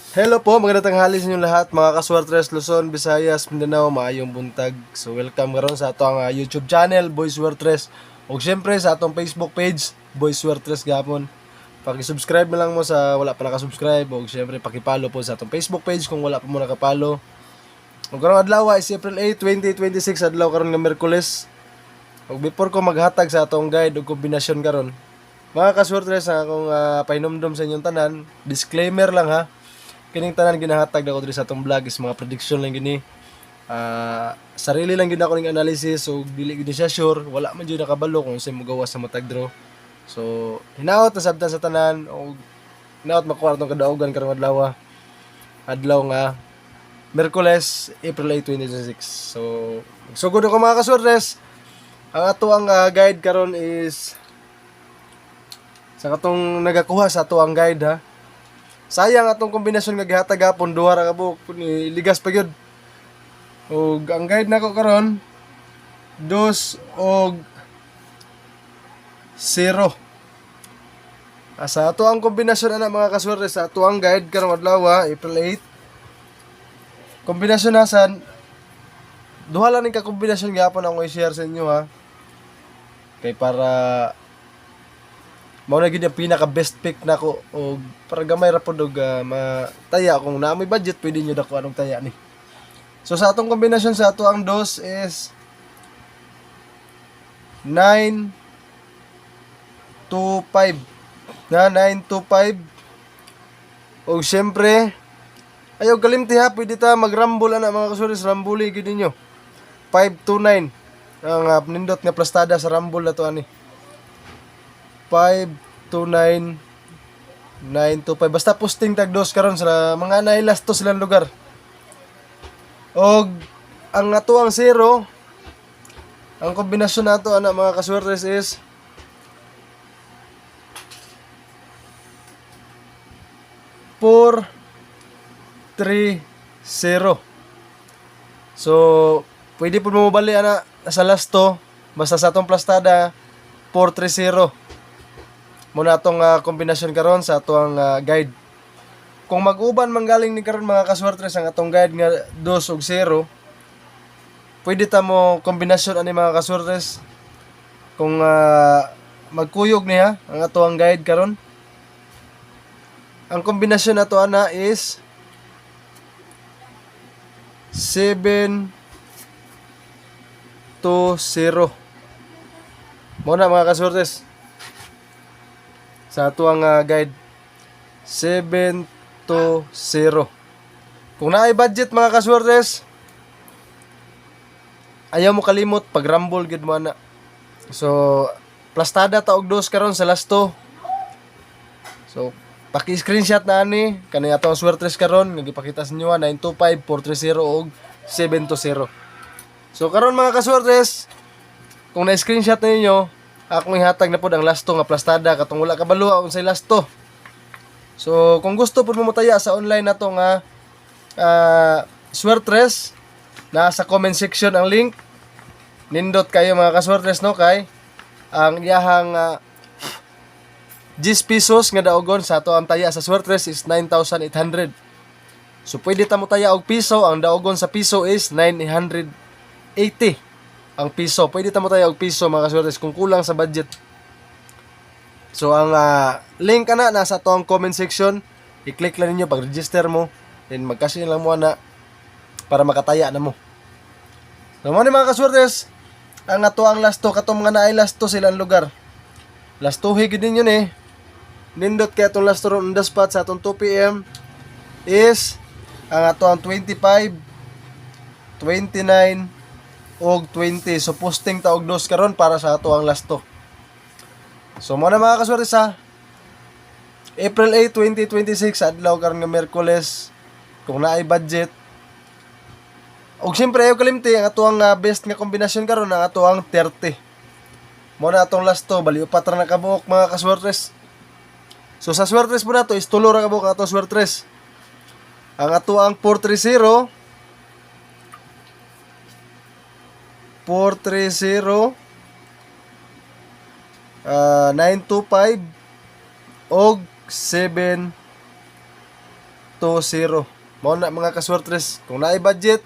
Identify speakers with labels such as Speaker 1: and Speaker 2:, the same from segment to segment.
Speaker 1: Hello po, magandang tanghali sa inyo lahat, mga kaswertres Luzon, Visayas, Mindanao, maayong buntag. So welcome karon sa atong YouTube channel, Boy Swertres. O syempre sa atong Facebook page, Boy Swertres gapon. Paki-subscribe na lang mo sa wala pa naka-subscribe o syempre paki-follow po sa atong Facebook page kung wala pa mo naka-follow. O karong adlaw is April 8, 2026, adlaw karon nga Miyerkules. O before ko maghatag sa atong guide o kombinasyon karon, mga kaswertres akong pahinomdom sa inyong tanan, disclaimer lang ha. Kining tanan ginahatag na ko diri sa atong vlog is mga prediction lang gini. Sarili lang gid ako ning analysis so dili gid siya sure, wala man jud nakabalo kung sa mogawas sa matag draw. So hinaot na sabtan sa tanan o hinaot makuha atong kadaugan karong adlaw. Adlaw nga Miyerkules, April 8, 2026. So sugod ako mga kaswertes. Ang ato ang guide karon is sa katong nagakuha sa ato ang guide ha. Sayang atong kombinasyon nga gihatag gapon duha ra ka buok ligas pa gyud. Ug ang guide nako karon 2 og 0. Sa ato ang kombinasyon ana mga kaswerte sa ato ang guide karong adlaw April 8. Kombinasyon nasan duha lang ning ka kombinasyon gapon akong i-share sa inyo ha. Kay para mao na gid ang pinaka best pick nako og para gamay ra pod og mataya kung naa may budget pwede nyo dako anong taya ni. So sa atong kombinasyon sa ato ang dos is 9 2 5 na 9 2 5 og syempre ayaw kalimti ha, pwede ta magrambol ana mga kasuris, rambuli gid ninyo 529 ang nindot nga plastada sa rambol na to ani 529 925 basta posting tag dos karon sa mga nailas to silang lugar. Og ang ato ang 0 ang kombinasyon nato ana mga kaswertes is 4 3 0. So pwede po mo bali ana sa last to basta sa atong plastada 430 muna atong kombinasyon karon sa atong guide. Kung mag-uban manggaling ni karon mga kaswertres ang atong guide nga 2 ug 0, pwede ta mo kombinasyon ani mga kaswertres kung magkuyog niya ang atong guide karon. Ang kombinasyon nato ana is 7 to 0. Muna mga kaswertes sa ato ang guide 7 to 0. Kung naay budget mga kaswertes, ayaw mo kalimot pag rumble gid mo ana. So plastada ta og dos karon sa last to. So paki-screenshot na ani kani atong swertres karon nga gipakita sa inyo 925 430 og 7 to 0. So karon mga kaswertes, kung na-screenshot na ninyo, akong ihatag na pod ang last to nga plastada katong wala kabalo unsay last to. So kung gusto pud mo mataya sa online nato nga swertres, nasa comment section ang link. Nindot kayo mga kaswertres no kay ang iyahang 10 pesos nga daogon sa ato ang taya sa swertres is 9,800. So pwede ta mo taya og piso, ang daogon sa piso is 980. Ang piso, pwede ta mo tayo og piso mga kaswertes kung kulang sa budget. So ang link ana nasa to ang comment section, i-click lang ninyo pag register mo, then magkasya lang mo ana para makataya na mo. So mo ni mga kaswertes, ang ato ang last to katong mga naay last to silang lugar. Last to higid ninyo ni. Nindot kay atong last to on the spot sa atong 2 PM is ang ato ang 25 29 og 20. So posting ta og dos karon para sa ato ang last to. So mo na mga kaswertes ha. April 8, 2026 adlaw karon nga Miyerkules. Kung naay budget. Og syempre ayo kalimti ang ato ang best nga kombinasyon karon ang ato ang 30. Mo na atong last to, bali upat ra na kabuok mga kaswertes. So sa swertres po na to is tulo ra kabuok ato swertres. Ang ato ang 430 430 925 og 7 920. Mao na mga kaswertres, kung naay budget,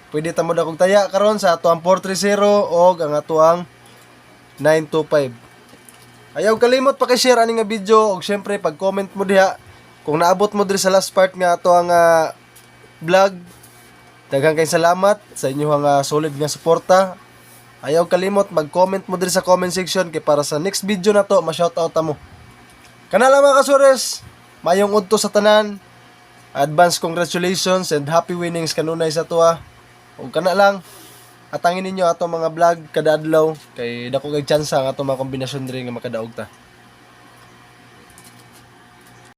Speaker 1: pwede ta mo dakog taya karon sa ato ang 430 o ang ato ang 925. Ayaw kalimot pa kay-share ani nga video og syempre pag-comment mo diha kung naabot mo diri sa last part nga ato ang vlog. Daghang kay salamat sa inyong solid nga suporta. Ayaw kalimot mag-comment mo diri sa comment section kay para sa next video na to ma-shoutout ta mo. Kana lang mga kaswers, mayong udto sa tanan. Advance congratulations and happy winnings kanunay sa tuwa. Ug kana lang atangin ninyo ato mga vlog kada adlaw kay dako kay chance ang ato mga kombinasyon diri nga makadaog ta.